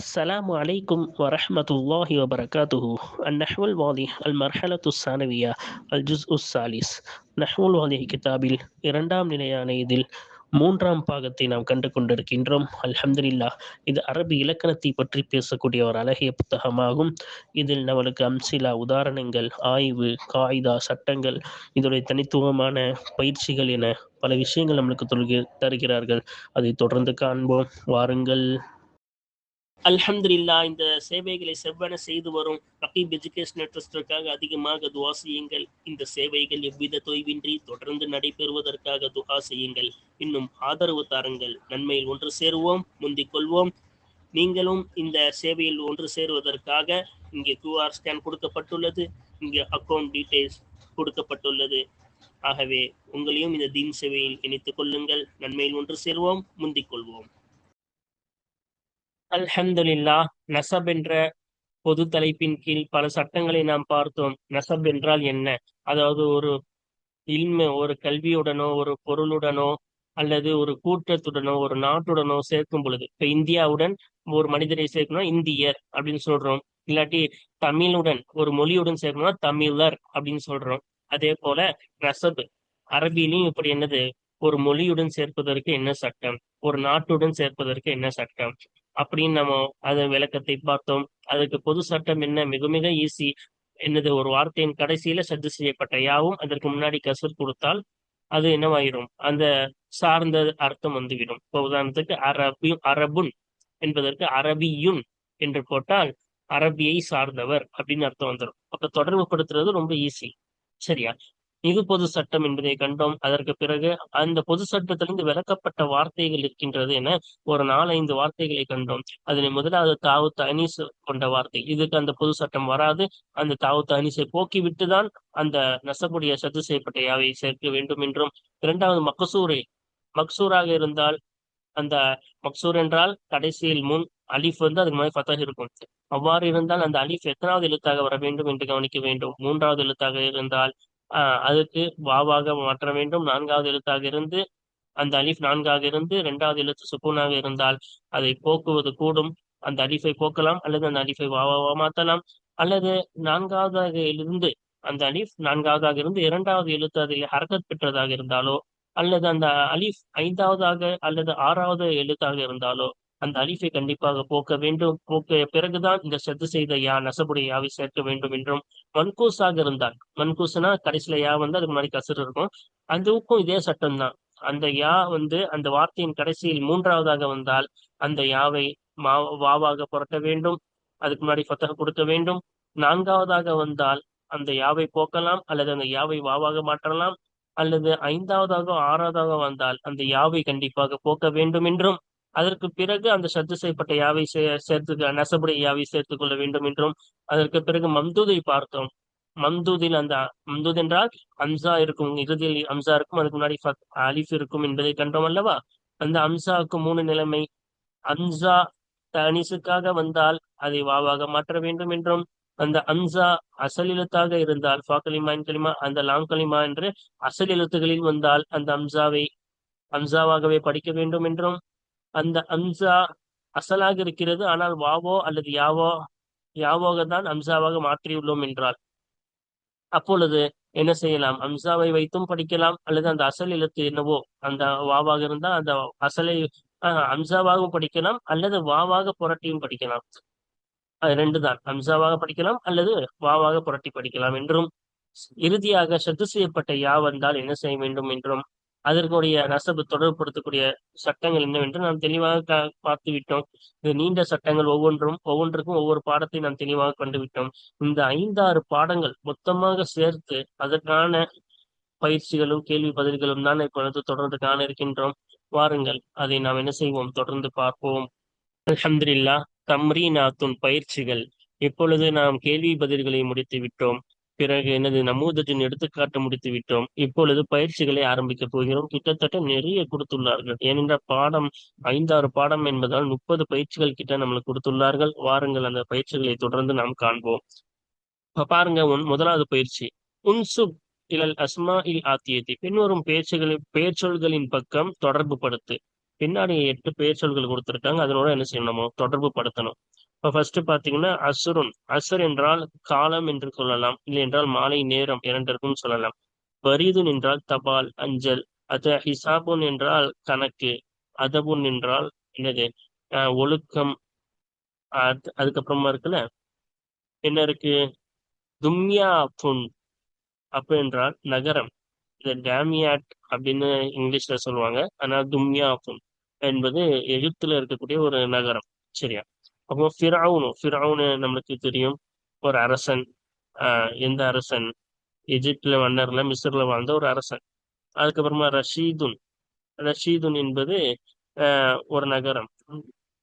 السلام عليكم ورحمة الله وبركاته. النحو الواضح المرحلة الثانوية الجزء الثالث. நஹ்வு வாதிஹ் கிதாபில் இரண்டாம் நிலையான இதில் மூன்றாம் பாகத்தை நாம் கண்டு கொண்டிருக்கின்றோம். அல்ஹம்துலில்லாஹ். இது அரபி இலக்கணத்தை பற்றி பேசக்கூடிய ஒரு அழகிய புத்தகமாகும். இதில் நம்மளுக்கு அம்சிலா, உதாரணங்கள், ஆய்வு, காயிதா, சட்டங்கள், இதனுடைய தனித்துவமான பயிற்சிகள் என பல விஷயங்கள் நம்மளுக்கு தருகிறார்கள். அதை தொடர்ந்து காண்போம், வாருங்கள். அல்ஹம்துலில்லாஹ். இந்த சேவைகளை செவ்வன செய்து வரும் ரகீப் எஜுகேஷனல் ட்ரஸ்டிற்காக அதிகமாக துஆ செய்யுங்கள். இந்த சேவைகள் எவ்வித தொய்வின்றி தொடர்ந்து நடைபெறுவதற்காக துஆ செய்யுங்கள். இன்னும் ஆதரவு தாருங்கள். நன்மையில் ஒன்று சேருவோம், முந்திக் கொள்வோம். நீங்களும் இந்த சேவையில் ஒன்று சேருவதற்காக இங்கே QR ஸ்கேன் கொடுக்கப்பட்டுள்ளது, இங்கே அக்கௌண்ட் டீடைல்ஸ் கொடுக்கப்பட்டுள்ளது. ஆகவே உங்களையும் இந்த தீன் சேவையில் இணைத்துக் கொள்ளுங்கள். நன்மையில் ஒன்று சேருவோம், முந்திக் கொள்வோம். அல்ஹம்துலில்லாஹ். நசப் என்ற பொது தலைப்பின் கீழ் பல சட்டங்களை நாம் பார்த்தோம். நசப் என்றால் என்ன? அதாவது ஒரு ஒரு கல்வியுடனோ, ஒரு பொருளுடனோ, அல்லது ஒரு கூட்டத்துடனோ, ஒரு நாட்டுடனோ சேர்க்கும் பொழுது, இப்ப இந்தியாவுடன் ஒரு மனிதரை சேர்க்கணும் இந்தியர் அப்படின்னு சொல்றோம். இல்லாட்டி தமிழுடன் ஒரு மொழியுடன் சேர்க்கணும்னா தமிழர் அப்படின்னு சொல்றோம். அதே போல நசப் அரபியிலையும் இப்படி என்னது, ஒரு மொழியுடன் சேர்ப்பதற்கு என்ன சட்டம், ஒரு நாட்டுடன் சேர்ப்பதற்கு என்ன சட்டம் அப்படின்னு நம்ம அதன் விளக்கத்தை பார்த்தோம். அதுக்கு பொது சட்டம் என்ன? மிக மிக ஈஸி. என்னது, ஒரு வார்த்தையின் கடைசியில சத்து செய்யப்பட்ட யாவும் அதற்கு முன்னாடி கசர் கொடுத்தால் அது என்னவாயிரும், அந்த சார்ந்த அர்த்தம் வந்துவிடும். இப்போ உதாரணத்துக்கு அரபுன் என்பதற்கு அரபியுன் என்று போட்டால் அரபியை சார்ந்தவர் அப்படின்னு அர்த்தம் வந்துடும். அப்ப தொடர்பு படுத்துறது ரொம்ப ஈஸி. சரியா? இது பொது சட்டம் என்பதை கண்டோம். அதற்கு பிறகு அந்த பொது சட்டத்திலிருந்து விளக்கப்பட்ட வார்த்தைகள் இருக்கின்றது என ஒரு 4-5 வார்த்தைகளை கண்டோம். அதில் முதலாவது தாவு தனீஸ் கொண்ட வார்த்தை. இதுக்கு அந்த பொது சட்டம் வராது. அந்த தாவு தனீஸை போக்கிவிட்டுதான் அந்த நசபுடைய சத்து செய்யப்பட்ட யாவை சேர்க்க வேண்டும் என்றும். இரண்டாவது மக்சூராக இருந்தால், அந்த மக்சூர் என்றால் கடைசியில் முன் அலிஃப் அதுக்கு மாதிரி ஃபத்தஹ் இருக்கும். அவ்வாறு இருந்தால் அந்த அலிஃப் எத்தனாவது எழுத்தாக வர வேண்டும் என்று கவனிக்க வேண்டும். 3வது எழுத்தாக இருந்தால் அதுக்கு வாவாக மாற்ற வேண்டும். 4வது எழுத்தாக இருந்து அந்த அலிஃப் 4ஆக இருந்து 2வது எழுத்து சுக்கூனாக இருந்தால் அதை போக்குவது கூடும். அந்த அலிஃபை போக்கலாம், அல்லது அந்த அலிஃபை வாவாக மாற்றலாம். அல்லது 4வதாக இருந்து அந்த அலிஃப் 4ஆக இருந்து 2வது எழுத்து அதில் ஹரக்கத் பெற்றதாக இருந்தாலோ, அல்லது அந்த அலிஃப் 5வதாக அல்லது 6வது எழுத்தாக இருந்தாலோ அந்த அலிஃபை கண்டிப்பாக போக்க வேண்டும். போக்க பிறகுதான் இந்த சத்து செய்த நசபுடைய யாவை சேர்க்க வேண்டும் என்றும். மன்கூஸாக இருந்தால், மன்கூஸ்னா கடைசியில யா அதுக்கு முன்னாடி கசர் இருக்கும், அதுக்கும் இதே சட்டம் தான். அந்த யா அந்த வார்த்தையின் கடைசியில் 3வதாக வந்தால் அந்த யாவை வாவாக புரட்ட வேண்டும், அதுக்கு முன்னாடி ஃபத்தஹ் கொடுக்க வேண்டும். 4வதாக வந்தால் அந்த யாவை போக்கலாம், அல்லது அந்த யாவை வாவாக மாற்றலாம். அல்லது 5வதாக 6வதாக வந்தால் அந்த யாவை கண்டிப்பாக போக்க வேண்டும் என்றும். அதற்கு பிறகு அந்த சத்து செய்யப்பட்ட யாவை சேர்த்து நசபுடைய யாவை சேர்த்துக் கொள்ள வேண்டும் என்றும். அதற்கு பிறகு மம்தூதை பார்த்தோம். மம்தூதில் அந்த மம்தூத் என்றால் அம்சா இருக்கும், இறுதியில் அம்சா இருக்கும், அதுக்கு முன்னாடி அலிஃப் இருக்கும் என்பதை கண்டோம் அல்லவா? அந்த அம்சாவுக்கு 3 நிலைமை. அம்சா தனிசுக்காக வந்தால் அதை வாவாக மாற்ற வேண்டும் என்றும். அந்த அம்சா அசல் எழுத்தாக இருந்தால் ஃபாக்கலிமா கலிமா, அந்த லாம் கலிமா என்று அசல் எழுத்துகளில் வந்தால் அந்த அம்சாவை அம்சாவாகவே படிக்க வேண்டும் என்றும். அந்த அம்சா அசலாக இருக்கிறது, ஆனால் வாவோ அல்லது யாவோக தான் அம்சாவாக மாற்றியுள்ளோம் என்றால் அப்பொழுது என்ன செய்யலாம்? அம்சாவை வைத்தும் படிக்கலாம், அல்லது அந்த அசல் எழுத்து என்னவோ அந்த வாவாக இருந்தால் அந்த அசலை அம்சாவாகவும் படிக்கலாம், அல்லது வாவாக புரட்டியும் படிக்கலாம். அது 2 தான். அம்சாவாக படிக்கலாம் அல்லது வாவாக புரட்டி படிக்கலாம் என்றும். இறுதியாக சத்து செய்யப்பட்ட யா வந்தால் என்ன செய்ய வேண்டும் என்றும், அதற்குடைய நசபு தொடர்புபடுத்தக்கூடிய சட்டங்கள் என்னவென்று நாம் தெளிவாக பார்த்து விட்டோம். இது நீண்ட சட்டங்கள், ஒவ்வொன்றுக்கும் ஒவ்வொரு பாடத்தை நாம் தெளிவாக கண்டுவிட்டோம். இந்த 5-6 பாடங்கள் மொத்தமாக சேர்த்து அதற்கான பயிற்சிகளும் கேள்வி பதில்களும் தான் இப்பொழுது தொடர்ந்து காண இருக்கின்றோம். வாருங்கள், அதை நாம் என்ன செய்வோம், தொடர்ந்து பார்ப்போம். அல்ஹம்துலில்லாஹ். தம்ரீனாத்துன் பயிற்சிகள். இப்பொழுது நாம் கேள்வி பதில்களை முடித்து விட்டோம். பிறகு நமூதஜின் எடுத்துக்காட்டு முடித்து விட்டோம். இப்பொழுது பயிற்சிகளை ஆரம்பிக்க போகிறோம். கிட்டத்தட்ட நிறைய கொடுத்துள்ளார்கள். ஏனென்றால் பாடம் 5-6 பாடம் என்பதால் 30 பயிற்சிகள் கிட்ட நம்மளுக்கு கொடுத்துள்ளார்கள். வாருங்கள், அந்த பயிற்சிகளை தொடர்ந்து நாம் காண்போம். பாருங்க, முதலாவது பயிற்சி உன்சுப் இலல் அஸ்மா இல் ஆத்தியத்தி. பின்வரும் பெயர்ச்சொல்களின் பக்கம் தொடர்பு படுத்து. பின்னாடி 8 பெயர்ச்சொல்கள் கொடுத்திருக்காங்க, அதனோட என்ன செய்யணும், நம்ம தொடர்பு படுத்தணும். இப்ப ஃபர்ஸ்ட் பாத்தீங்கன்னா அசுருன். அசுர் என்றால் காலம் என்று சொல்லலாம், இல்லை என்றால் மாலை நேரம் இரண்டிற்கும் சொல்லலாம். பரீதுன் என்றால் தபால் அஞ்சல். அது ஹிசாபுன் என்றால் கணக்கு. அதபுன் என்றால் என்னது, ஒழுக்கம். அதுக்கப்புறமா இருக்குல்ல, என்ன இருக்கு, தும்யாத்துன் அப்ப என்றால் நகரம். இந்த டேமியாட் அப்படின்னு இங்கிலீஷ்ல சொல்லுவாங்க. ஆனால் தும்யாத்துன் என்பது எகிப்துல இருக்கக்கூடிய ஒரு நகரம். சரியா. அப்போ ஃபிரௌனு நம்மளுக்கு தெரியும், ஒரு அரசன். எந்த அரசன்? எகிப்துல மன்னர்ல மிஸ்ர்ல வாழ்ந்த ஒரு அரசன். அதுக்கப்புறமா ரஷீதுன். ரஷீதுன் என்பது ஒரு நகரம்.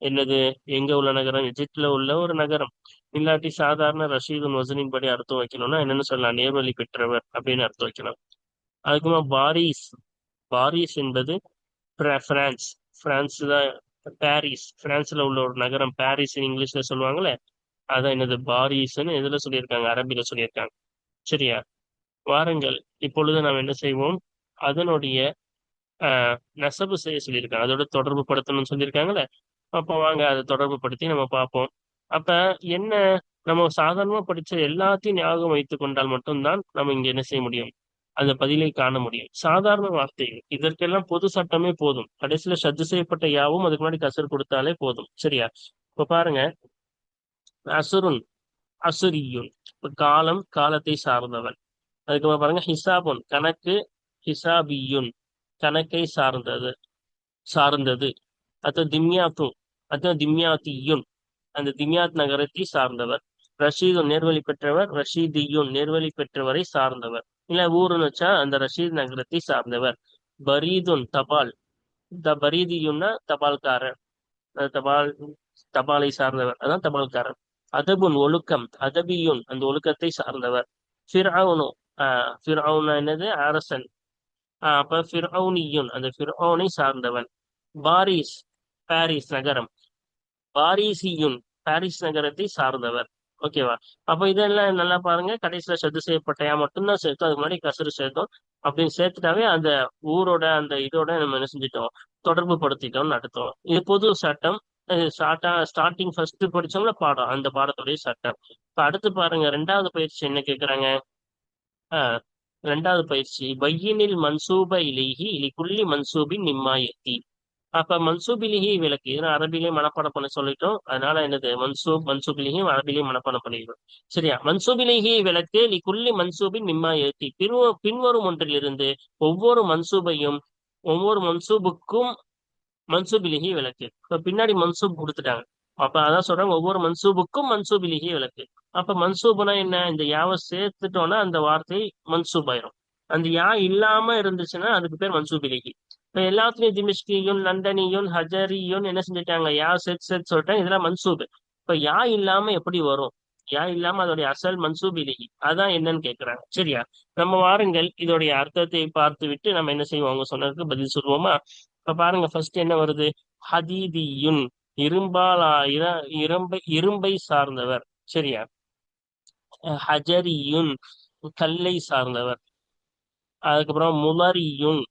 என்னது, எங்க உள்ள நகரம்? எஜிப்ட்ல உள்ள ஒரு நகரம். இல்லாட்டி சாதாரண ரஷீதுன் வசனின் படி அர்த்தம் வைக்கணும்னா என்னன்னு சொல்லலாம், நேர்வழி பெற்றவர் அப்படின்னு அர்த்தம் வைக்கலாம். அதுக்கப்புறமா பாரிஸ். பாரிஸ் என்பது பிரான்ஸ். பிரான்ஸ் தான். பாரிஸ் பிரான்ஸ்ல உள்ள ஒரு நகரம். பாரிஸ் இங்கிலீஷ்ல சொல்லுவாங்கல்ல, அதான் என்னது பாரிஸ்ன்னு எதுல சொல்லியிருக்காங்க, அரபில சொல்லியிருக்காங்க. சரியா. வாருங்கள், இப்பொழுது நாம் என்ன செய்வோம், அதனுடைய நெசவு செய்ய சொல்லியிருக்காங்க, அதோட தொடர்பு படுத்தணும்னு சொல்லியிருக்காங்கல்ல. அப்போ வாங்க அதை தொடர்பு படுத்தி நம்ம பார்ப்போம். அப்ப என்ன, நம்ம சாதாரணமா படிச்ச எல்லாத்தையும் ஞாபகம் வைத்துக் கொண்டால் மட்டும்தான் நம்ம இங்க என்ன செய்ய முடியும், அந்த பதிலை காண முடியும். சாதாரண வார்த்தைகள் இதற்கெல்லாம் பொது சட்டமே போதும். கடைசியில சத்து செய்யப்பட்ட யாவும் அதுக்கு முன்னாடி கசர் கொடுத்தாலே போதும். சரியா. இப்ப பாருங்க, அசுருன், அசுரியுன். இப்ப காலம், காலத்தை சார்ந்தவன். அதுக்கப்புறம் பாருங்க, ஹிசாபுன் கணக்கு. ஹிசாபியுன் கணக்கை சார்ந்தது. அது திம்யாத்தும், அது திம்யாத்தியுன் அந்த திம்யாத் நகரத்தை சார்ந்தவர். ரஷீதுன் நேர்வழி பெற்றவர். ரஷீதியுன் நேர்வழி பெற்றவரை சார்ந்தவர். இல்ல ஊருன்னு வச்சா அந்த ரஷீத் நகரத்தை சார்ந்தவர். பரீதுன் தபால். இந்த பரீதியுன்னா தபால்காரர். தபால், தபாலை சார்ந்தவர், அதான் தபால்காரர். அதபுன் ஒழுக்கம். அதபியுன் அந்த ஒழுக்கத்தை சார்ந்தவர். ஃபிர்அவுனு, ஃபிர்அவுனா என்னது, அரசன். அப்ப ஃபிர்அவுனியுன் அந்த ஃபிர்அவுனை சார்ந்தவன். பாரிஸ், பாரிஸ் நகரம். பாரிசியுன் பாரிஸ் நகரத்தை சார்ந்தவர். ஓகேவா. அப்ப இதெல்லாம் நல்லா பாருங்க, கடைசியில சத்து செய்யப்பட்டயா மட்டும்தான் சேர்த்தோம், அதுக்கு முன்னாடி கசரு சேர்த்தோம். அப்படின்னு சேர்த்துட்டாவே அந்த ஊரோட அந்த இதோட நம்ம என்ன செஞ்சிட்டோம், தொடர்பு படுத்திட்டோம்னு நடத்துவோம். இது பொது சட்டம். ஸ்டார்டிங் ஃபர்ஸ்ட் படிச்சோம்ல பாடம், அந்த பாடத்துடைய சட்டம். இப்ப அடுத்து பாருங்க, ரெண்டாவது பயிற்சி என்ன கேக்குறாங்க. ஆஹ் ரெண்டாவது பயிற்சி, பையினில் மன்சூப இலைஹி இலிகுல்லி மன்சூபின் நிம்மாயத்தி. அப்ப மன்சூபிலிஹி விளக்கு, ஏன்னா அரபிலே மனப்பாடம் பண்ண சொல்லிட்டோம், அதனால என்னது மன்சூபிலிஹி அரபிலே மனப்பாடம் பண்ணிடுறோம். சரியா. மன்சூபிலிஹி விளக்கு லிகுல்லி மன்சூபின் மிம்மா ஏத்தி, பின்வரும் ஒன்றிலிருந்து ஒவ்வொரு மன்சூபையும், ஒவ்வொரு மன்சூபுக்கும் மன்சூபிலிஹி விளக்கு. இப்ப பின்னாடி மன்சூப் கொடுத்துட்டாங்க. அப்ப அதான் சொல்றாங்க, ஒவ்வொரு மன்சூபுக்கும் மன்சூபிலிஹி விளக்கு. அப்ப மன்சூப்னா என்ன, இந்த யாவை சேர்த்துட்டோம்னா அந்த வார்த்தை மன்சூப் ஆயிரும். அந்த யா இல்லாம இருந்துச்சுன்னா அதுக்கு பேர் மன்சூபிலிஹி. இப்ப எல்லாத்துலயும் திமிஷ்கியும் லண்டனியும் ஹஜரியும் என்ன செஞ்சுட்டாங்க, யா சேர்த்து சொல்லிட்டாங்க, இதெல்லாம் மன்சூப். இப்ப யா இல்லாம எப்படி வரும், யா இல்லாம அதோடைய அசல் மன்சூபிலிஹி அதான் என்னன்னு கேக்குறாங்க. சரியா. நம்ம வாருங்கள் இதோடைய அர்த்தத்தை பார்த்து விட்டு நம்ம என்ன செய்வோம், அவங்க சொன்னதுக்கு பதில் சொல்லுவோமா. இப்ப பாருங்க, ஃபர்ஸ்ட் என்ன வருது, ஹதீதியுன் இரும்பை சார்ந்தவர். சரியா. ஹஜரியுன் கல்லை சார்ந்தவர். அதுக்கப்புறம் முலரியுன்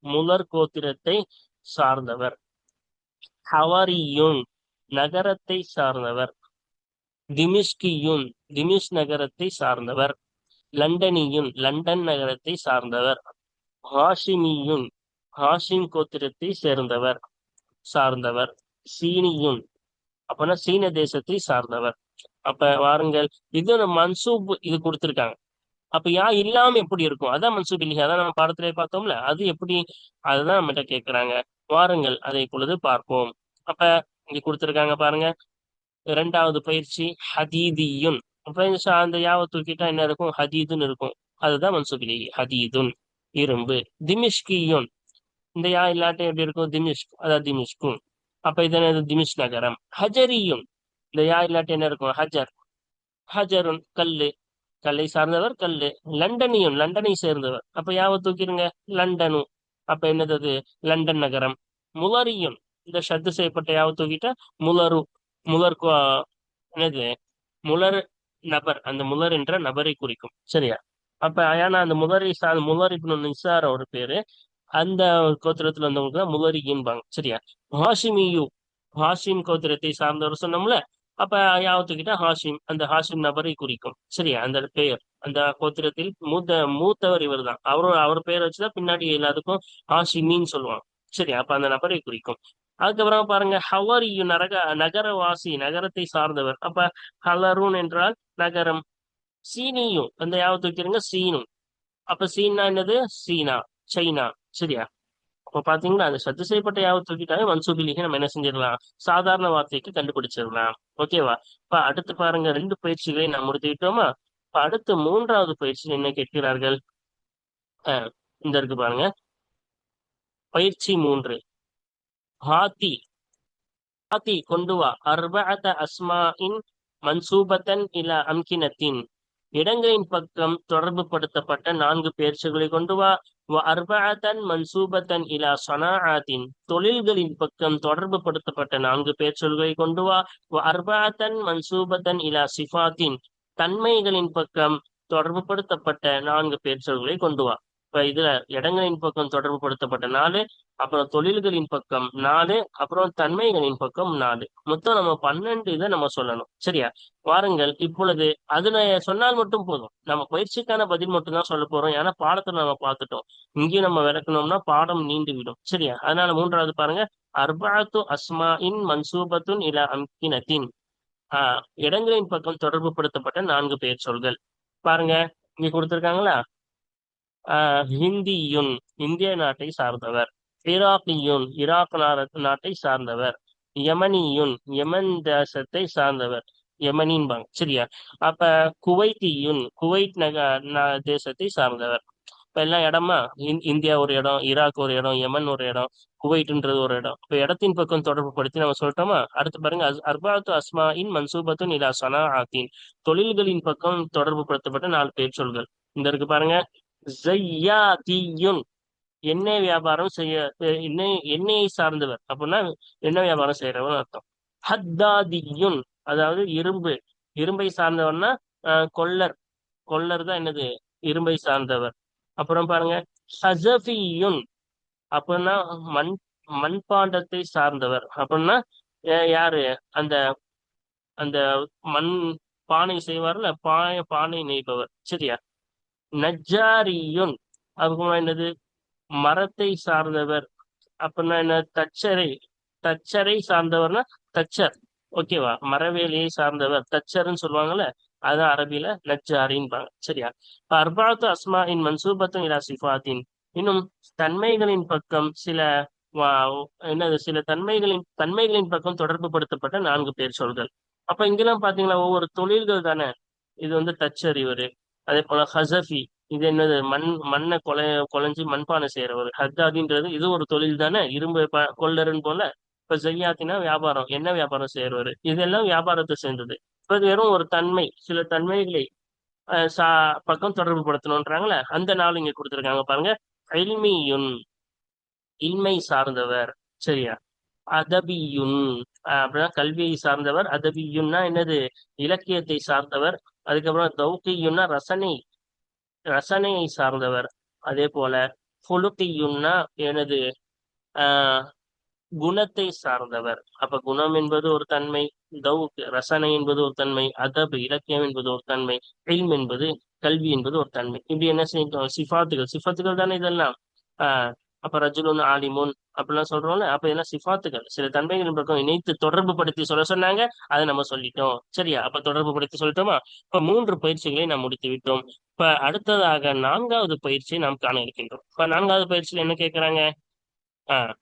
முலர் கோத்திரத்தை சார்ந்தவர். ஹவரியுன் நகரத்தை சார்ந்தவர். திமிஷ்கியுன் திமிஷ் நகரத்தை சார்ந்தவர். லண்டனியுன் லண்டன் நகரத்தை சார்ந்தவர். ஹாஷிமியுன் ஹாஷிம் கோத்திரத்தை சார்ந்தவர். சீனியுன் அப்பனா சீன தேசத்தை சார்ந்தவர். அப்ப வாருங்கள், இது மன்சூப் இது கொடுத்திருக்காங்க. அப்ப யா இல்லாம எப்படி இருக்கும், அதான் மன்சூப் இல்லையா, அதான் நம்ம பாடத்திலே பார்த்தோம்ல, அது எப்படி, அதுதான் நம்மகிட்ட கேட்கிறாங்க. வாருங்கள் அதை இப்பொழுது பார்ப்போம். அப்ப இங்க கொடுத்திருக்காங்க பாருங்க, இரண்டாவது பயிற்சி ஹதீதியுன். அப்ப அந்த யாவை தூக்கிட்டா என்ன இருக்கும், ஹதீதுன்னு இருக்கும். அதுதான் மன்சூப் இல்லையே, ஹதீதுன் இரும்பு. திமிஷ்கியுன் இந்த யா இல்லாட்டி எப்படி இருக்கும், திமிஷ்க், அதான் திமிஷ்கும். அப்ப இது என்னது, திமிஷ் நகரம். ஹஜரியும் இந்த யா இல்லாட்டி என்ன இருக்கும், ஹஜர். ஹஜருன் கல்லு, கல்லை சார்ந்தவர் கல்லு. லண்டனியும் லண்டனை சேர்ந்தவர். அப்ப யாவை தூக்கிடுங்க, லண்டனு. அப்ப என்னது அது, லண்டன் நகரம். முலரியும் இந்த ஷத்து செய்யப்பட்ட யாவை தூக்கிட்டா முலரு. முலர் என்னது, முலர் நபர், அந்த முலர் என்ற நபரை குறிக்கும். சரியா. அப்ப ஏன்னா அந்த முலர் இப்னு நிசார் ஒரு பேரு, அந்த கோத்திரத்துல வந்தவங்களுக்கு தான் முலரியும்பாங்க. சரியா. ஹாஷிமியு ஹாஷிம் கோத்திரத்தை சார்ந்தவர் சொன்னோம்ல, அப்ப யாவத்துக்கிட்ட ஹாஷிம், அந்த ஹாஷிம் நபரை குறிக்கும். சரியா? அந்த பெயர், அந்த கோத்திரத்தில் மூத்தவர் இவர் தான். அவர் பெயரை வச்சுதான் பின்னாடி எல்லாத்துக்கும் ஹாஷிமின்னு சொல்லுவாங்க. சரி, அப்ப அந்த நபரை குறிக்கும். அதுக்கப்புறம் பாருங்க, ஹவரிyu நகரவாசி, நகரத்தை சார்ந்தவர். அப்ப ஹலரூன் என்றால் நகரம். சீனியும் அந்த யாவத்து வைக்கிறீங்க, சீனும். அப்ப சீனா என்னது? சீனா, சைனா. சரியா? அப்ப பாத்தீங்கன்னா அந்த சத்து செய்யப்பட்ட யாவத்தை தூக்கிட்டாவே மன்சூபிலிக்கு நம்ம என்ன செஞ்சிடலாம், சாதாரண வார்த்தைக்கு கண்டுபிடிச்சிடலாம். ஓகேவா? இப்ப அடுத்து பாருங்க, 2 பயிற்சிகளை நாம் முடித்து விட்டோமா? இப்ப அடுத்து 3வது பயிற்சி என்ன கேட்கிறார்கள்? அஹ் இந்த இருக்கு பாருங்க, பயிற்சி 3. ஹாத்தி. ஹாத்தி கொண்டு வா அர்பஅத அஸ்மாஇன் மன்சூபத்தன் இலா அம்கினத்தின். இடங்களின் பக்கம் தொடர்பு படுத்தப்பட்ட 4 பெயர்ச்சிகளை கொண்டு வா. அர்பஅத்தன் மன்சூபத்தன் இலா சனாஆத்தின். தொழில்களின் பக்கம் தொடர்பு படுத்தப்பட்ட 4 பெயர்ச்சொல்களை கொண்டு வா. அர்பஅத்தன் மன்சூபத்தன் இலா சிஃபாத்தின். தன்மைகளின் பக்கம் தொடர்பு படுத்தப்பட்ட 4 பெயர்ச்சொல்களை கொண்டு வா. இப்ப இதுல இடங்களின் பக்கம் தொடர்பு படுத்தப்பட்ட 4, அப்புறம் தொழில்களின் பக்கம் 4, அப்புறம் தன்மைகளின் பக்கம் 4. மொத்தம் நம்ம 12 இதை நம்ம சொல்லணும். சரியா? வாருங்கள் இப்பொழுது அதுல சொன்னால் மட்டும் போதும். நம்ம பயிற்சிக்கான பதில் மட்டும் தான் சொல்ல போறோம். ஏன்னா பாடத்துல நம்ம பார்த்துட்டோம். இங்கேயும் நம்ம விளக்கணும்னா பாடம் நீண்டு விடும். சரியா? அதனால 3வது பாருங்க, அர்பஅத்து அஸ்மாஇன் மன்சூபத்துன் இலா அம்கினத்தின். இடங்களின் பக்கம் தொடர்பு படுத்தப்பட்ட 4 பெயர்ச்சொல்கள். பாருங்க, இங்க கொடுத்திருக்காங்களா? ஹிந்தியுன், இந்திய நாட்டை சார்ந்தவர். ஈராக்கியுன், நாட்டை சார்ந்தவர். யமனியுன், யமன் தேசத்தை சார்ந்தவர். யமனின்பாங்க. சரியா? அப்ப குவைத்தியுன், குவைத் தேசத்தை சார்ந்தவர். இப்ப எல்லாம் இடமா, இந்தியா ஒரு இடம், ஈராக் ஒரு இடம், யமன் ஒரு இடம், குவைட்ன்றது ஒரு இடம். இப்ப இடத்தின் பக்கம் தொடர்பு படுத்தி நம்ம சொல்லிட்டோமா? அடுத்து பாருங்க, அர்பாத்து அஸ்மாஇன் மன்சூபத்துன் இலா சனாஆத்தின். தொழில்களின் பக்கம் தொடர்பு படுத்தப்பட்ட 4 பெயர்ச்சொல்கள். இந்த இருக்கு பாருங்க, ஜையாதியுன், எண்ணெய் வியாபாரம் செய்ய, எண்ணெயை சார்ந்தவர். அப்படின்னா எண்ணெய் வியாபாரம் செய்யறவன் அர்த்தம். ஹத்தாதியுன், அதாவது இரும்பை சார்ந்தவர்னா கொல்லர். கொல்லர் தான் என்னது? இரும்பை சார்ந்தவர். அப்புறம் பாருங்க, ஹசஃபியுன், அப்படின்னா மண் மண்பாண்டத்தை சார்ந்தவர். அப்படின்னா யாரு? அந்த அந்த மண் பானை செய்வார்ல, பானை நெய்பவர். சரியா? நஜ்ஜாரியுன், அதுக்கு என்னது? மரத்தை சார்ந்தவர். அப்படின்னா என்ன? தச்சரை சார்ந்தவர்னா தச்சர். ஓகேவா? மரவேலையை சார்ந்தவர் தச்சர்ன்னு சொல்லுவாங்கல்ல, அதான் அரபில நஜ்ஜாரின்பாங்க. சரியா? அர்பாத்து அஸ்மா இன் மன்சூபத்தும் இலா சிஃபாத்தின். இன்னும் தன்மைகளின் பக்கம் சில என்னது, சில தன்மைகளின் பக்கம் தொடர்பு படுத்தப்பட்ட 4 பெயர்ச்சொல்கள். அப்ப இங்கெல்லாம் பாத்தீங்களா, ஒவ்வொரு தொழில்கள் தானே. இது தச்சர் இவரு. அதே போல ஹசஃபி, இது என்னது? மண்ணை கொலைஞ்சு மண்பானை செய்யறவர். ஹத்தாதின்றது இது ஒரு தொழில் தானே, இரும்பு கொள்ளருன்னு போல. இப்ப ஜையாத்தினா வியாபாரம், என்ன வியாபாரம் செய்யறவர். இதெல்லாம் வியாபாரத்தை சேர்ந்தது. இப்ப இது வெறும் ஒரு தன்மை, சில தன்மைகளை பக்கம் தொடர்பு படுத்தணும்ன்றாங்களே, அந்த நாள் இங்க கொடுத்துருக்காங்க பாருங்க. இல்மியுன், இல்மை சார்ந்தவர். சரியா? அதபியுன், அப்படின்னா கல்வியை சார்ந்தவர். அதபியுன்னா என்னது? இலக்கியத்தை சார்ந்தவர். அதுக்கப்புறம் தௌகியுன்னா ரசனையை சார்ந்தவர். அதே போல ஹுலுக்கியுன்னா எனது? ஆஹ் குணத்தை சார்ந்தவர். அப்ப குணம் என்பது ஒரு தன்மை, தௌக் ரசனை என்பது ஒரு தன்மை, அதப் இலக்கியம் என்பது ஒரு தன்மை, இல்ம் என்பது கல்வி என்பது ஒரு தன்மை. இப்படி என்ன செய்யும்? சிஃபாத்துகள் தானே இதெல்லாம். ஆஹ் அப்ப ரஜுலுன் ஆலிமுன் அப்படிலாம் சொல்றோம்ல, அப்ப இதெல்லாம் சிஃபாத்துகள். சில தன்மைகளின் பக்கம் இணைத்து தொடர்பு படுத்தி சொல்ல சொன்னாங்க, அதை நம்ம சொல்லிட்டோம். சரியா? அப்ப தொடர்பு படுத்தி சொல்லிட்டோமா? இப்ப 3 பயிற்சிகளை நாம் முடித்து விட்டோம். இப்ப அடுத்ததாக 4வது பயிற்சியை நாம் காண இருக்கின்றோம். இப்ப 4வது பயிற்சியில என்ன கேட்கிறாங்க? ஆஹ்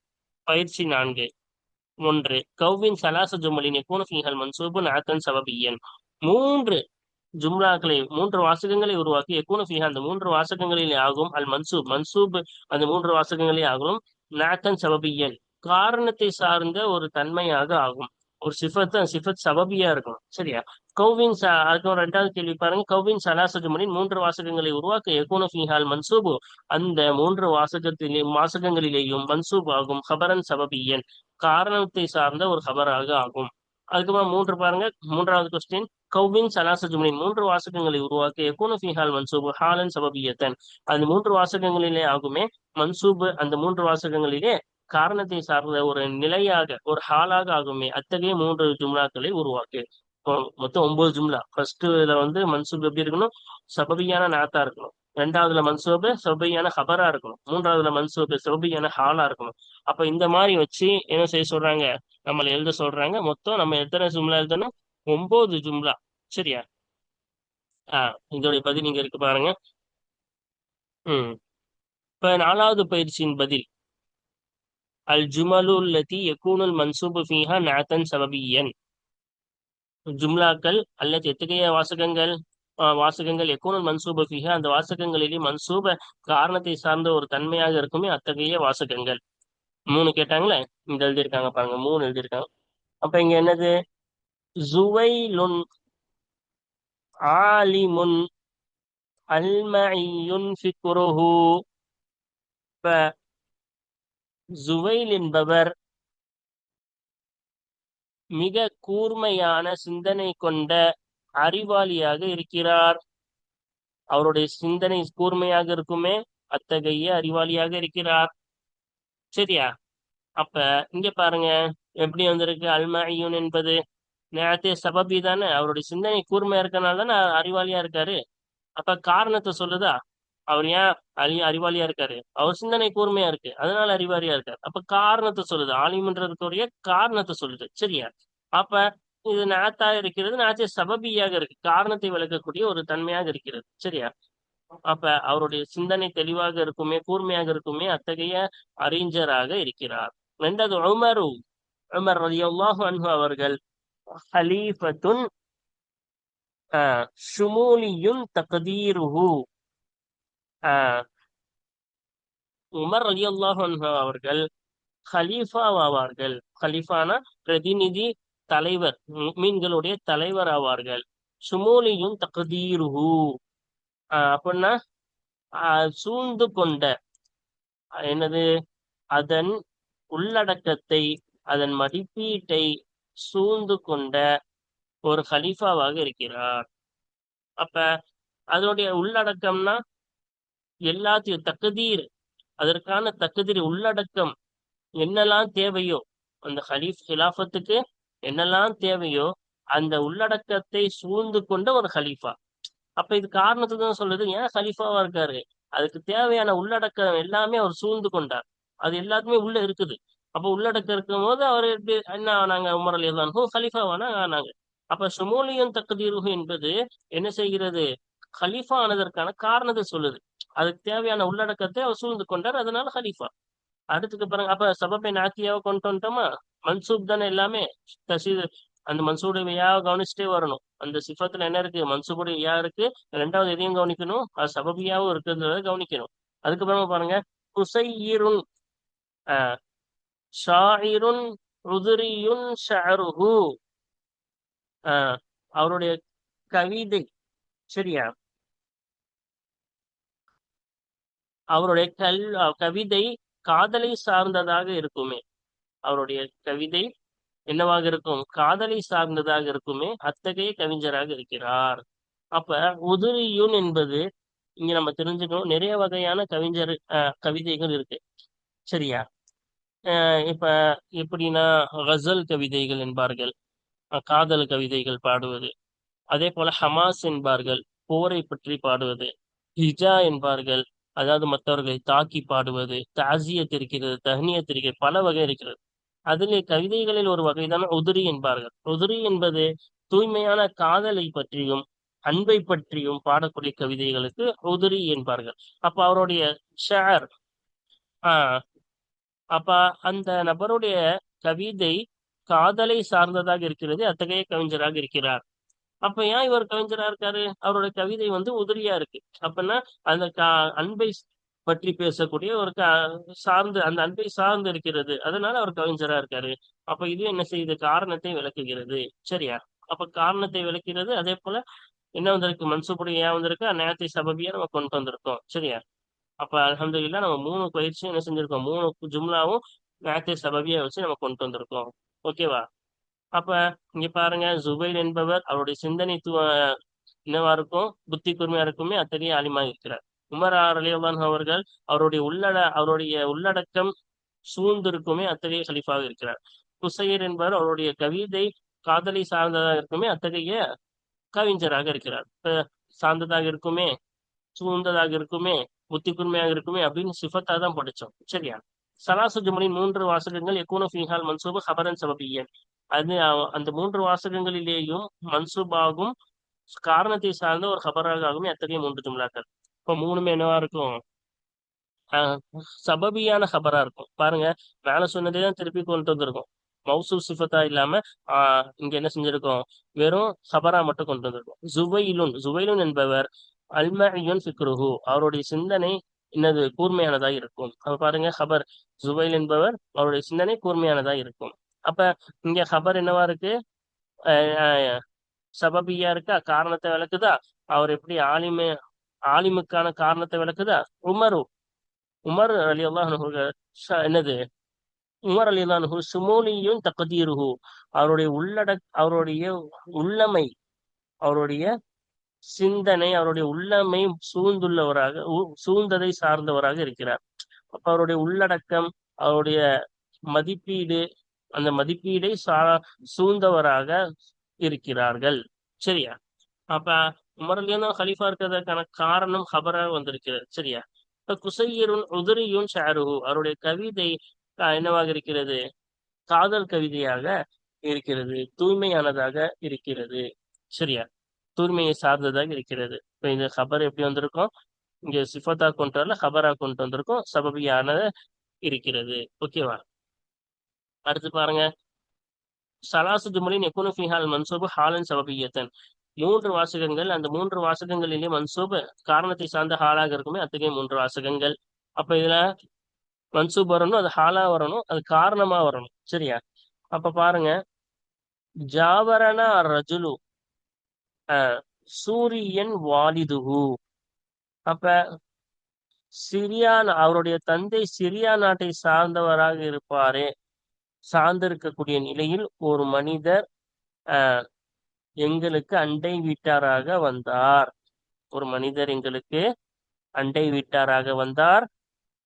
பயிற்சி 4. 1. கௌவின் சலாச ஜுமலின் யகூனு ஃபீஹல் மன்சூபுன் ஆத்தன் சபபியன். 3 வாசகங்களை உருவாக்கி யகூனு ஃபீஹா, அந்த 3 வாசகங்களிலே ஆகும், அல் மன்சூப் அந்த 3 வாசகங்களே ஆகும், நாத்தன் சபபியன், காரணத்தை சார்ந்த ஒரு தன்மையாக ஆகும். ஒரு சிஃபத் சபபியா இருக்கும். சரியா? அதுக்கு 2வது கேள்வி பாருங்க, கௌவின் சலாச ஜுமலின் 3 வாசகங்களை உருவாக்க யகூனு ஃபீஹால் மன்சூபு, அந்த 3 வாசகங்களிலேயும் மன்சூப் ஆகும், ஹபரன் சபபியன், காரணத்தை சார்ந்த ஒரு ஹபராக ஆகும். அதுக்கப்புறம் 3 பாருங்க, 3வது கொஸ்டின், கௌவின் சலாச ஜுமலின் 3 வாசகங்களை உருவாக்க யகூனு ஃபீஹால் மன்சூபு ஹாலன் சபபியத்தன், அந்த 3 வாசகங்களிலே ஆகுமே மன்சூபு, அந்த 3 வாசகங்களிலே காரணத்தை சார்ந்த ஒரு நிலையாக, ஒரு ஹாலாக ஆகுமே, அத்தகைய 3 ஜும்லாக்களை உருவாக்கு. மொத்தம் 9 ஜும்லா. ஃபர்ஸ்ட்ல வந்து மன்சூப் எப்படி இருக்கணும்? சபபியான நாத்தா இருக்கணும். ரெண்டாவதுல மன்சூபு சபபியான ஹபரா இருக்கணும். மூன்றாவதுல மன்சூபு சபபியான ஹாலா இருக்கணும். அப்ப இந்த மாதிரி வச்சு என்ன செய்ய சொல்றாங்க? நம்மள எழுத சொல்றாங்க. மொத்தம் நம்ம எத்தனை ஜும்லா எழுதணும்? 9 ஜும்லா. சரியா? இதோடைய பதில் நீங்க இருக்கு பாருங்க. ம் இப்ப 4வது பயிற்சியின் பதில். அல் ஜுமலு அல்லதி யகூனுல் மன்சூபு ஃபீஹா நாத்தன் சபபியன். ஜும்லாக்கள் அல்லது எத்தகைய வாசகங்கள்? வாசகங்கள் யகூனுல் மன்சூபு ஃபீஹா, அந்த வாசகங்களிலே மன்சூப காரணத்தை சார்ந்த ஒரு தன்மையாக இருக்குமே அத்தகைய வாசகங்கள். 3 கேட்டாங்களே, இந்த எழுதியிருக்காங்க பாருங்க, 3 எழுதியிருக்காங்க. அப்ப இங்க என்னது? ஜுவைலுன், ஆலிமுன், அல்மஇயுன் ஃபிக்ருஹு. இப்ப ஜுவைல் என்பவர் மிக கூர்மையான சிந்தனை கொண்ட அறிவாளியாக இருக்கிறார். அவருடைய சிந்தனை கூர்மையாக இருக்குமே அத்தகைய அறிவாளியாக இருக்கிறார். சரியா? அப்ப இங்க பாருங்க, எப்படி வந்திருக்கு? அல்மஇயுன் என்பது நேரத்தே சபபி தானே. அவருடைய சிந்தனை கூர்மையா இருக்கனால தானே அறிவாளியா இருக்காரு. அப்ப காரணத்தை சொல்லுதா? அவர் ஏன் அறிவாளியா இருக்காரு? அவர் சிந்தனை கூர்மையா இருக்கு, அதனால அறிவாளியா இருக்காரு. அப்ப காரணத்தை சொல்லுது, ஆலிம்ன்றதுக்குரிய காரணத்தை சொல்லுது. சரியா? அப்ப இது நாத்தா இருக்கிறது, நாத்தே சபபியாக இருக்கு, காரணத்தை விளக்கக்கூடிய ஒரு தன்மையாக இருக்கிறது. சரியா? அப்ப அவருடைய சிந்தனை தெளிவாக இருக்குமே, கூர்மையாக இருக்குமே அத்தகைய அறிஞராக இருக்கிறார். ரெண்டாவது உமரு, உமர் ரலியல்லாஹு அன்ஹு அவர்கள் ஹலீஃபத்துன் ஷுமூலியுன் தக்தீருஹு. உமர் ரலியல்லாஹு அன்ஹு அவர்கள் ஹலீஃபா ஆவார்கள். ஹலீஃபானா பிரதிநிதி, தலைவர், முஃமின்களுடைய தலைவர் ஆவார்கள். ஷுமூலியும் தக்தீருஹு அப்படின்னா சூழ்ந்து கொண்ட, என்னது? அதன் உள்ளடக்கத்தை, அதன் மதிப்பீட்டை சூழ்ந்து கொண்ட ஒரு ஹலீஃபாவாக இருக்கிறார். அப்ப அதனுடைய உள்ளடக்கம்னா எல்லாத்தையும் தக்தீர், அதற்கான தக்தீர் உள்ளடக்கம் என்னெல்லாம் தேவையோ, அந்த ஹிலாஃபத்துக்கு என்னெல்லாம் தேவையோ அந்த உள்ளடக்கத்தை சூழ்ந்து கொண்ட ஒரு ஹலீஃபா. அப்ப இது காரணத்தை தான் சொல்லுது, ஏன் ஹலீஃபாவா இருக்காரு? அதுக்கு தேவையான உள்ளடக்கம் எல்லாமே அவர் சூழ்ந்து கொண்டார். அது எல்லாத்துமே உள்ள இருக்குது. அப்ப உள்ளடக்கம் இருக்கும் போது அவர் எப்படி என்ன ஆனாங்க? உமர் ரலியல்லாஹு அன்ஹு ஹலீஃபாவானா ஆனாங்க. அப்ப ஷுமூலியன் தக்தீருஹு என்பது என்ன செய்கிறது? ஹலீஃபா ஆனதற்கான காரணத்தை சொல்லுது. அதுக்கு தேவையான உள்ளடக்கத்தை அவர் சூழ்ந்து கொண்டார், அதனால ஹலீஃபா. அடுத்துக்கு பாருங்க, அப்ப சபபை நாத்தியாவை கொண்டு வந்துட்டோமா? மன்சூப் தானே எல்லாமே. தசீது, அந்த மன்சூபுடைய யாவை கவனிச்சுட்டே வரணும். அந்த சிஃபத்துல என்ன இருக்கு? மன்சூபுடைய யா இருக்கு. ரெண்டாவது எதையும் கவனிக்கணும், அது சபபியாவும் இருக்குன்றத கவனிக்கணும். அதுக்கப்புறமா பாருங்க, குசையிருன் ஷாயிருன் உதுரியுன் ஷஅருஹு. அவருடைய கவிதை. சரியா? அவருடைய கவிதை காதலை சார்ந்ததாக இருக்குமே. அவருடைய கவிதை என்னவாக இருக்கும்? காதலை சார்ந்ததாக இருக்குமே அத்தகைய கவிஞராக இருக்கிறார். அப்ப உதுரியுன் என்பது இங்க நம்ம தெரிஞ்சுக்கணும், நிறைய வகையான கவிதைகள் இருக்கு. சரியா? இப்ப எப்படின்னா, கசல் கவிதைகள் என்பார்கள், காதல் கவிதைகள் பாடுவது. அதே போல ஹமாஸ் என்பார்கள், போரை பற்றி பாடுவது. ஹிஜா என்பார்கள், அதாவது மற்றவர்களை தாக்கி பாடுவது. தாசியத் இருக்கிறது, தஹ்னியத் இருக்கிறது, பல வகை இருக்கிறது. அதிலே கவிதைகளில் ஒரு வகைதான் உதிரி என்பார்கள். உதிரி என்பது தூய்மையான காதலை பற்றியும் அன்பை பற்றியும் பாடக்கூடிய கவிதைகளுக்கு உதிரி என்பார்கள். அப்ப அவருடைய ஷார், ஆஹ் அப்ப அந்த நபருடைய கவிதை காதலை சார்ந்ததாக இருக்கிறது, அத்தகைய கவிஞராக இருக்கிறார். அப்ப ஏன் இவர் கவிஞரா இருக்காரு? அவரோட கவிதை வந்து உதிரியா இருக்கு. அப்படின்னா அந்த அன்பை பற்றி பேசக்கூடிய ஒரு சார்ந்து, அந்த அன்பை சார்ந்து இருக்கிறது, அதனால அவர் கவிஞரா இருக்காரு. அப்ப இது என்ன செய்யுது? காரணத்தை விளக்குகிறது. சரியா? அப்ப காரணத்தை விளக்கிறது. அதே போல என்ன வந்திருக்கு? மன்சூபுடைய ஏன் வந்திருக்கு? நேரத்தை சபபியா நம்ம கொண்டு வந்திருக்கோம். சரியா? அப்ப அல்ஹம்துலில்லாஹ் நம்ம 3 பயிற்சியும் என்ன செஞ்சிருக்கோம்? 3 ஜும்லாவும் நேரத்தை சபபியா வச்சு நம்ம கொண்டு வந்திருக்கோம். ஓகேவா? அப்ப இங்க பாருங்க, ஜுபைர் என்பவர் அவருடைய சிந்தனை என்னவா இருக்கும்? புத்தி கூர்மையா இருக்குமே அத்தகைய ஆலிமா இருக்கிறார். உமர் ரலியல்லாஹு அன்ஹு அவர்கள் அவருடைய உள்ளடக்கம் சூழ்ந்திருக்குமே அத்தகைய கலீஃபாக இருக்கிறார். குசைர் என்பவர் அவருடைய கவிதை காதலை சார்ந்ததாக இருக்குமே அத்தகைய கவிஞராக இருக்கிறார். சார்ந்ததாக இருக்குமே, சூழ்ந்ததாக இருக்குமே, புத்தி கூர்மையாக இருக்குமே அப்படின்னு சிஃபத்தா தான் படிச்சோம். சரியா? சலாசு ஜுமலின் 3 வாசகங்கள் யகூனு ஃபீஹால் மன்சூபு ஹபரன் சபபியன். அது அந்த 3 வாசகங்களிலேயும் மன்சூபாகும் காரணத்தை சார்ந்த ஒரு ஹபராக ஆகுமே அத்தகைய 3 ஜும்லாக்கள். இப்ப 3மே என்னவா இருக்கும்? ஆஹ் சபபியான ஹபரா இருக்கும். பாருங்க, மேல சொன்னதே தான் திருப்பி கொண்டு வந்திருக்கோம். மௌசூப் சிஃபத்தா இல்லாம இங்க என்ன செஞ்சிருக்கோம்? வெறும் ஹபரா மட்டும் கொண்டு வந்திருக்கோம். ஜுவைலுன் என்பவர் அல்மஇயுன் ஃபிக்ருஹு, அவருடைய சிந்தனை என்னது கூர்மையானதா இருக்கும். அப்ப பாருங்க, ஹபர் ஜுவைல் என்பவர் அவருடைய சிந்தனை கூர்மையானதா இருக்கும். அப்ப இங்க ஹபர் என்னவா இருக்கு? அஹ் அஹ் சபபியா இருக்கா? காரணத்தை விளக்குதா? அவர் எப்படி ஆலிமுக்கான காரணத்தை விளக்குதா? உமர் அலி அல்லாஹ் என்னது? உமர் அலி அல்லாஹு சுமூலியும் தகுதீருஹு, அவருடைய உள்ளமை, அவருடைய சிந்தனை, அவருடைய உள்ளமை சூழ்ந்ததை சார்ந்தவராக இருக்கிறார். அப்ப அவருடைய உள்ளடக்கம், அவருடைய மதிப்பீடு, அந்த மதிப்பீடை சூழ்ந்தவராக இருக்கிறார்கள். சரியா? அப்ப உமர் அலி அல்லாஹ் ஹலீஃபா இருக்கிறதுக்கான காரணம் ஹபராக வந்திருக்கிறது. சரியா? இப்ப குசையருன் உதிரியும் ஷாருஹு, அவருடைய கவிதை என்னவாக இருக்கிறது? காதல் கவிதையாக இருக்கிறது, தூய்மையானதாக இருக்கிறது. சரியா? தூய்மையை சார்ந்ததாக இருக்கிறது. இப்ப இந்த ஹபர் எப்படி வந்திருக்கும்? இங்க சிஃபத்தா கொண்டு வரல, ஹபரா கொண்டு வந்திருக்கும், சபபியான இருக்கிறது. ஓகேவா? அடுத்து பாருங்க, சலாசு ஜுமலின் யகுனு ஃபீஹால் மன்சூபு ஹாலன் சபபியத்தன். 3 வாசகங்கள், அந்த 3 வாசகங்களிலே மன்சூபு காரணத்தை சார்ந்த ஹாலாக இருக்குமே அத்தகைய 3 வாசகங்கள். அப்ப இதுல மன்சூப் வரணும், அது ஹாலா வரணும், அது காரணமா வரணும். சரியா? அப்ப பாருங்க, ஜாவரனா ரஜுலு சூரியன் வாலிதுஹு. அப்ப அவருடைய தந்தை சிரியா நாட்டை சார்ந்தவராக இருப்பாரே, சார்ந்திருக்கக்கூடிய நிலையில் ஒரு மனிதர் அஹ் எங்களுக்கு அண்டை வீட்டாராக வந்தார். ஒரு மனிதர் எங்களுக்கு அண்டை வீட்டாராக வந்தார்.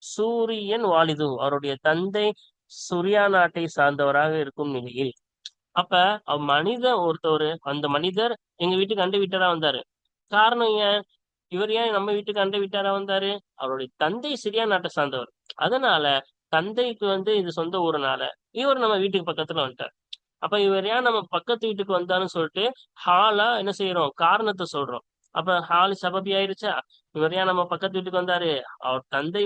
சூரியன் வாலிது, அவருடைய தந்தை சுரியா நாட்டை சார்ந்தவராக இருக்கும் நிலையில். அப்ப அந்த மனிதர் எங்க வீட்டுக்கு அண்டை வீட்டாரா வந்தாரு. காரணம் ஏன்? இவர் ஏன் நம்ம வீட்டுக்கு அண்டை வீட்டாரா வந்தாரு? அவருடைய தந்தை சிரியா நாட்டை சார்ந்தவர். அதனால தந்தைக்கு இது சொந்த ஊருனால இவர் நம்ம வீட்டுக்கு பக்கத்துல வந்துட்டார். அப்ப இவர் ஏன் நம்ம பக்கத்து வீட்டுக்கு வந்தாருன்னு சொல்லிட்டு ஹாலா என்ன செய்யறோம்? காரணத்தை சொல்றோம். அப்ப ஹால் சபபி ஆயிடுச்சா? இவர் ஏன் நம்ம பக்கத்து வீட்டுக்கு வந்தாரு? அவர் தந்தை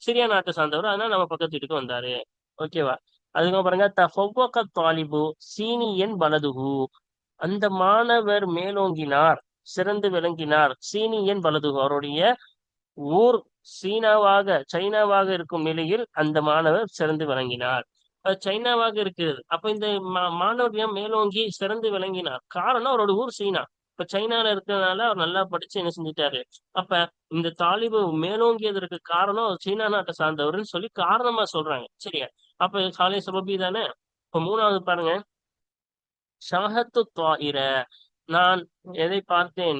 சிரியா நாட்டை சார்ந்தவர், அதனால நம்ம பக்கத்து வீட்டுக்கு வந்தாரு. ஓகேவா? அதுக்கப்புறம் பாருங்க, தஃபவ்வக தாலிபு சீனியன் பலதுஹு, அந்த மாணவர் மேலோங்கினார், சிறந்து விளங்கினார். சீனியன் பலதுஹு, அவருடைய ஊர் சைனாவாக இருக்கும் நிலையில் அந்த மாணவர் சிறந்து விளங்கினார். சைனாவாக இருக்கிறது. அப்ப இந்த மாணவர் ஏன் மேலோங்கி சிறந்து விளங்கினார்? காரணம் அவரோட ஊர் சீனா. இப்ப சைனால இருக்கிறதுனால அவர் நல்லா படிச்சு என்ன செஞ்சுட்டாரு. அப்ப இந்த தாலிபு மேலோங்கியதற்கு காரணம் சீனா நாட்டை சார்ந்தவர்னு சொல்லி காரணமா சொல்றாங்க. சரியா? அப்ப காலை சபபி தானே. இப்ப 3வது பாருங்க, ஷாஹத்து தாயிர, நான் எதை பார்த்தேன்?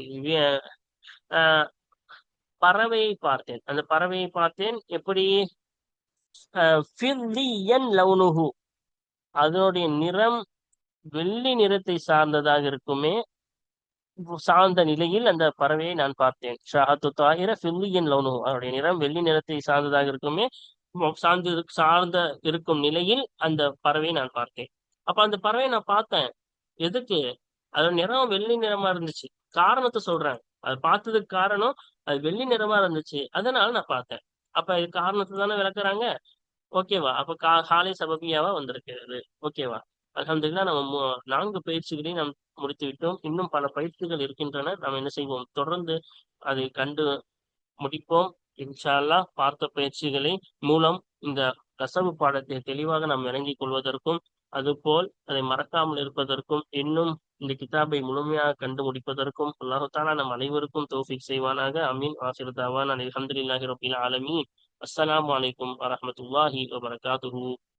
பறவையை பார்த்தேன். அந்த பறவையை பார்த்தேன் எப்படி? லவுனுஹு, அதனுடைய நிறம் வெள்ளி நிறத்தை சார்ந்ததாக இருக்குமே, சார்ந்த நிலையில் அந்த பறவையை நான் பார்த்தேன். ஷாஹத்து தாயிர ஃபில்லியன் லவுனுஹு, அதனுடைய நிறம் வெள்ளி நிறத்தை சார்ந்ததாக இருக்குமே, சார்ந்த இருக்கும் நிலையில் அந்த பறவையை நான் பார்த்தேன். அப்ப அந்த பறவையை நான் பார்த்தேன் எதுக்கு? அதோட நிறம் வெள்ளி நிறமா இருந்துச்சு. காரணத்தை சொல்றாங்க. அது பார்த்ததுக்கு காரணம் அது வெள்ளி நிறமா இருந்துச்சு, அதனால நான் பார்த்தேன். அப்ப இது காரணத்தை தானே விளக்குறாங்க. ஓகேவா? அப்ப காலை சபபியாவா வந்திருக்கிறது. ஓகேவா? அல்ஹம்துலில்லாஹ், நம்ம 4 பயிற்சிகளையும் நாம் முடித்து விட்டோம். இன்னும் பல பயிற்சிகள் இருக்கின்றன. நாம் என்ன செய்வோம்? தொடர்ந்து அதை கண்டு முடிப்போம் இன்ஷா அல்லாஹ். பார்த்த பயிற்சிகளை மூலம் இந்த கசபு பாடத்தை தெளிவாக நாம் விளங்கிக் கொள்வதற்கும், அதுபோல் அதை மறக்காமல் இருப்பதற்கும், இன்னும் இந்த கிதாபை முழுமையாக கண்டு முடிப்பதற்கும் அல்லாஹு தஆலா நம் அனைவருக்கும் தௌஃபீக் செய்வானாக. அமீன். ஆசிர் தவானா அல்ஹம்துலில்லாஹி ரப்பில் ஆலமீன். அஸ்ஸலாமு அலைக்கும் வரஹ்மத்துல்லாஹி வபரகாத்துஹு.